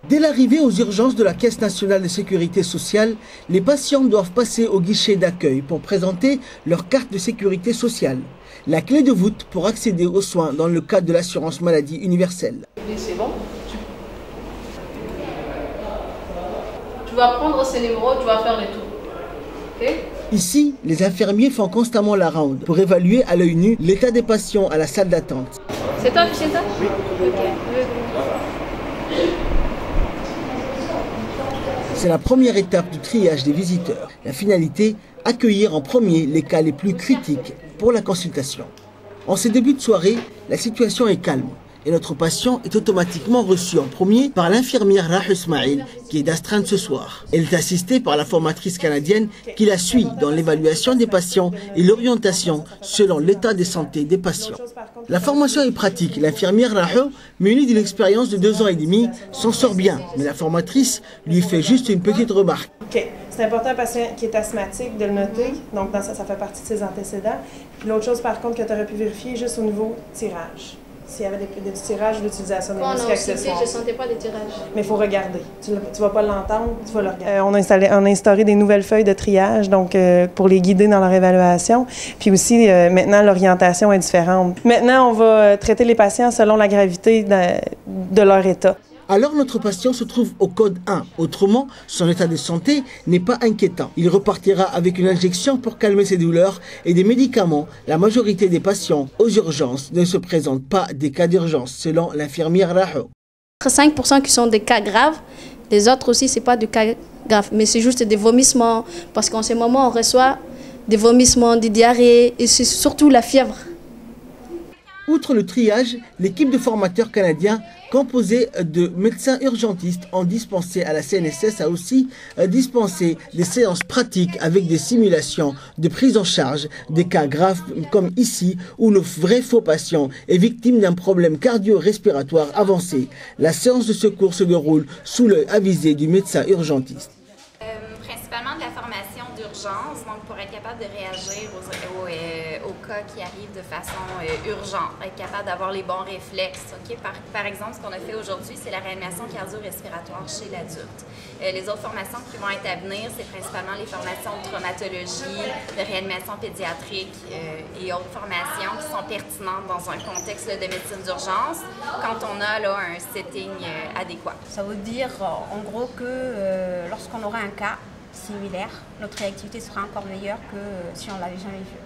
Dès l'arrivée aux urgences de la Caisse nationale de sécurité sociale, les patients doivent passer au guichet d'accueil pour présenter leur carte de sécurité sociale, la clé de voûte pour accéder aux soins dans le cadre de l'assurance maladie universelle. C'est bon. Tu vas prendre ces numéros, tu vas faire le tour. Okay? Ici, les infirmiers font constamment la ronde pour évaluer à l'œil nu l'état des patients à la salle d'attente. C'est toi, c'est ça? Oui. Okay. C'est la première étape du triage des visiteurs. La finalité, accueillir en premier les cas les plus critiques pour la consultation. En ce début de soirée, la situation est calme et notre patient est automatiquement reçu en premier par l'infirmière Rahou Ismail qui est d'astreinte ce soir. Elle est assistée par la formatrice canadienne qui la suit dans l'évaluation des patients et l'orientation selon l'état de santé des patients. La formation est pratique. L'infirmière Rahou, munie d'une expérience de 2 ans et demi, s'en sort bien. Mais la formatrice lui fait juste une petite remarque. Okay. C'est important un patient qui est asthmatique de le noter, donc ça fait partie de ses antécédents. Puis l'autre chose par contre que tu aurais pu vérifier juste au niveau tirage. S'il y avait des tirages d'utilisation des muscles accessoires. Je ne sentais pas des tirages. Mais il faut regarder. Tu ne vas pas l'entendre, tu vas le regarder. On a instauré des nouvelles feuilles de triage donc, pour les guider dans leur évaluation. Puis aussi, maintenant, l'orientation est différente. Maintenant, on va traiter les patients selon la gravité de leur état. Alors notre patient se trouve au code 1. Autrement, son état de santé n'est pas inquiétant. Il repartira avec une injection pour calmer ses douleurs et des médicaments. La majorité des patients aux urgences ne se présentent pas des cas d'urgence, selon l'infirmière Rahou. 5% qui sont des cas graves, les autres aussi, ce n'est pas des cas graves, mais c'est juste des vomissements, parce qu'en ce moment, on reçoit des vomissements, des diarrhées, et c'est surtout la fièvre. Outre le triage, l'équipe de formateurs canadiens composée de médecins urgentistes ont dispensé à la CNSS a aussi dispensé des séances pratiques avec des simulations de prise en charge des cas graves comme ici où le vrai faux patient est victime d'un problème cardio-respiratoire avancé. La séance de secours se déroule sous l'œil avisé du médecin urgentiste. Principalement de la formation d'urgence, donc pour être capable de réagir aux cas qui arrivent de façon urgente, être capable d'avoir les bons réflexes. Okay? Par exemple, ce qu'on a fait aujourd'hui, c'est la réanimation cardio-respiratoire chez l'adulte. Les autres formations qui vont être à venir, c'est principalement les formations de traumatologie, de réanimation pédiatrique et autres formations qui sont pertinentes dans un contexte de médecine d'urgence quand on a là, un setting adéquat. Ça veut dire en gros que lorsqu'on aura un cas similaire, notre réactivité sera encore meilleure que si on ne l'avait jamais vu.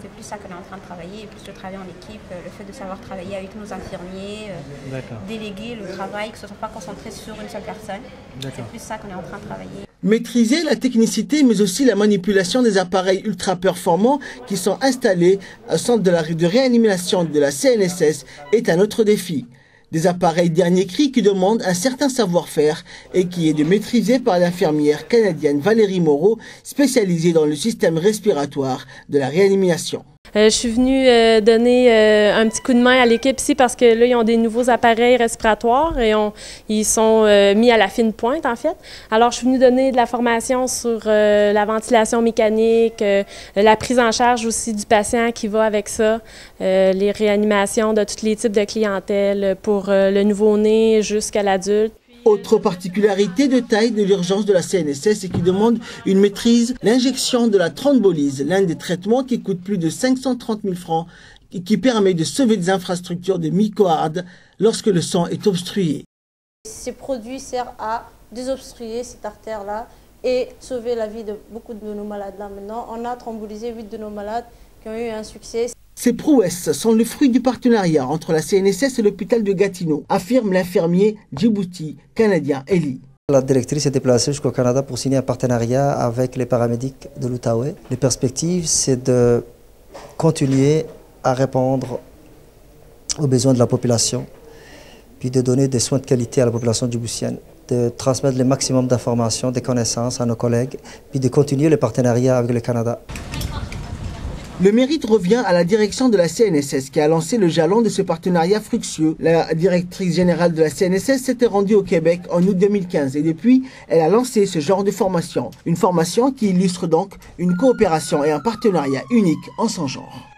C'est plus ça qu'on est en train de travailler, et plus le travail en équipe, le fait de savoir travailler avec nos infirmiers, déléguer le travail, que ce ne soit pas concentré sur une seule personne. C'est plus ça qu'on est en train de travailler. Maîtriser la technicité, mais aussi la manipulation des appareils ultra performants qui sont installés au centre de réanimation de la CNSS est un autre défi. Des appareils dernier cri qui demandent un certain savoir-faire et qui est maîtrisé par l'infirmière canadienne Valérie Moreau, spécialisée dans le système respiratoire de la réanimation. Je suis venue donner un petit coup de main à l'équipe ici parce que là, ils ont des nouveaux appareils respiratoires et ils sont mis à la fine pointe, en fait. Alors, je suis venue donner de la formation sur la ventilation mécanique, la prise en charge aussi du patient qui va avec ça, les réanimations de tous les types de clientèle pour le nouveau-né jusqu'à l'adulte. Autre particularité de taille de l'urgence de la CNSS et qui demande une maîtrise, l'injection de la thrombolyse, l'un des traitements qui coûte plus de 530 000 francs et qui permet de sauver des infrastructures de myocarde lorsque le sang est obstrué. Ces produits servent à désobstruer cette artère-là et sauver la vie de beaucoup de nos malades. Là maintenant, on a thrombolysé 8 de nos malades qui ont eu un succès. Ces prouesses sont le fruit du partenariat entre la CNSS et l'hôpital de Gatineau, affirme l'infirmier Djibouti canadien Eli. La directrice est déplacée jusqu'au Canada pour signer un partenariat avec les paramédics de l'Outaouais. Les perspectives, c'est de continuer à répondre aux besoins de la population, puis de donner des soins de qualité à la population djiboutienne, de transmettre le maximum d'informations, des connaissances à nos collègues, puis de continuer les partenariats avec le Canada. Le mérite revient à la direction de la CNSS qui a lancé le jalon de ce partenariat fructueux. La directrice générale de la CNSS s'était rendue au Québec en août 2015 et depuis, elle a lancé ce genre de formation. Une formation qui illustre donc une coopération et un partenariat unique en son genre.